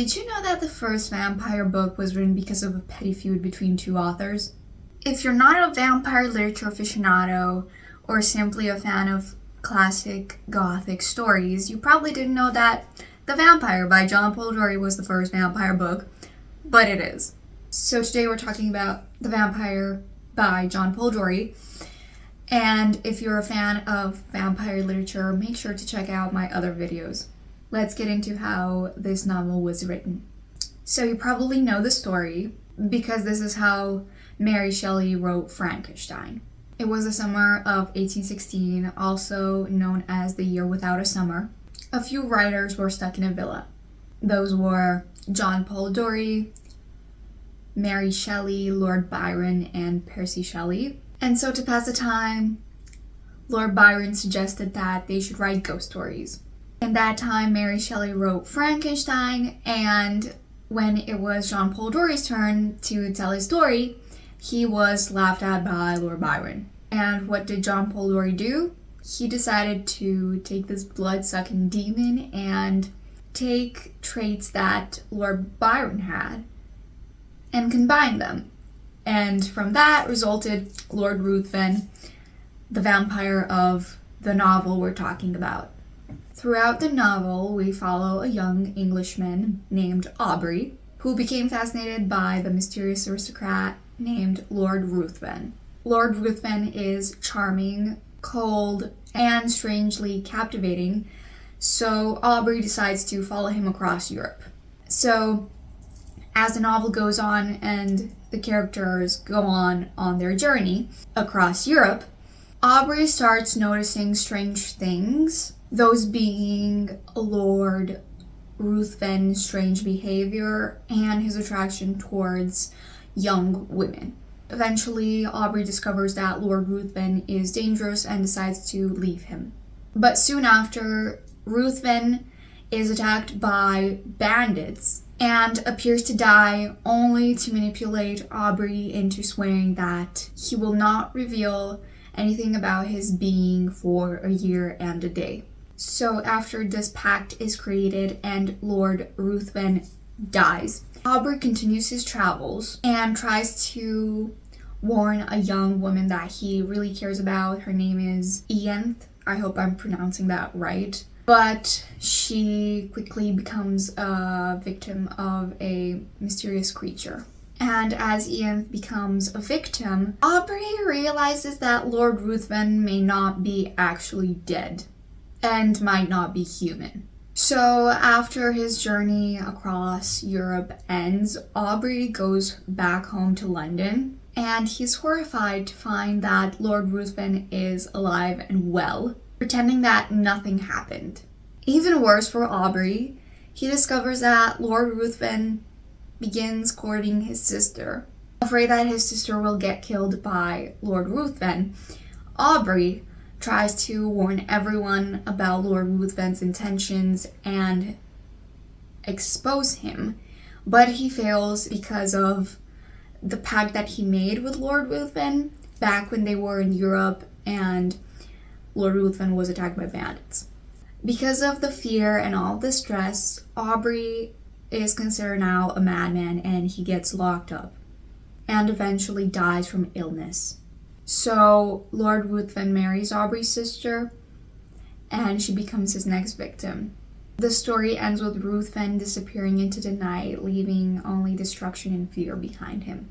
Did you know that the first vampire book was written because of a petty feud between two authors? If you're not a vampire literature aficionado or simply a fan of classic gothic stories, you probably didn't know that The Vampyre by John Polidori was the first vampire book, but it is. So today we're talking about The Vampyre by John Polidori, and if you're a fan of vampire literature, make sure to check out my other videos. Let's get into how this novel was written. So you probably know the story because this is how Mary Shelley wrote Frankenstein. It was the summer of 1816, also known as the year without a summer. A few writers were stuck in a villa. Those were John Polidori, Mary Shelley, Lord Byron, and Percy Shelley. And so to pass the time, Lord Byron suggested that they should write ghost stories. In that time, Mary Shelley wrote Frankenstein, and when it was John Polidori's turn to tell his story, he was laughed at by Lord Byron. And what did John Polidori do? He decided to take this blood-sucking demon and take traits that Lord Byron had and combine them. And from that resulted Lord Ruthven, the vampire of the novel we're talking about. Throughout the novel, we follow a young Englishman named Aubrey, who became fascinated by the mysterious aristocrat named Lord Ruthven. Lord Ruthven is charming, cold, and strangely captivating, so Aubrey decides to follow him across Europe. So, as the novel goes on and the characters go on their journey across Europe, Aubrey starts noticing strange things, those being Lord Ruthven's strange behavior and his attraction towards young women. Eventually, Aubrey discovers that Lord Ruthven is dangerous and decides to leave him. But soon after, Ruthven is attacked by bandits and appears to die, only to manipulate Aubrey into swearing that he will not reveal anything about his being for a year and a day. So after this pact is created and Lord Ruthven dies, Aubrey continues his travels and tries to warn a young woman that he really cares about. Her name is Ianthe. I hope I'm pronouncing that right. But she quickly becomes a victim of a mysterious creature. And as Ianthe becomes a victim, Aubrey realizes that Lord Ruthven may not be actually dead and might not be human. So after his journey across Europe ends, Aubrey goes back home to London, and he's horrified to find that Lord Ruthven is alive and well, pretending that nothing happened. Even worse for Aubrey, he discovers that Lord Ruthven begins courting his sister. Afraid that his sister will get killed by Lord Ruthven, Aubrey tries to warn everyone about Lord Ruthven's intentions and expose him, but he fails because of the pact that he made with Lord Ruthven back when they were in Europe and Lord Ruthven was attacked by bandits. Because of the fear and all the stress, Aubrey is considered now a madman and he gets locked up and eventually dies from illness. So Lord Ruthven marries Aubrey's sister and she becomes his next victim. The story ends with Ruthven disappearing into the night, leaving only destruction and fear behind him.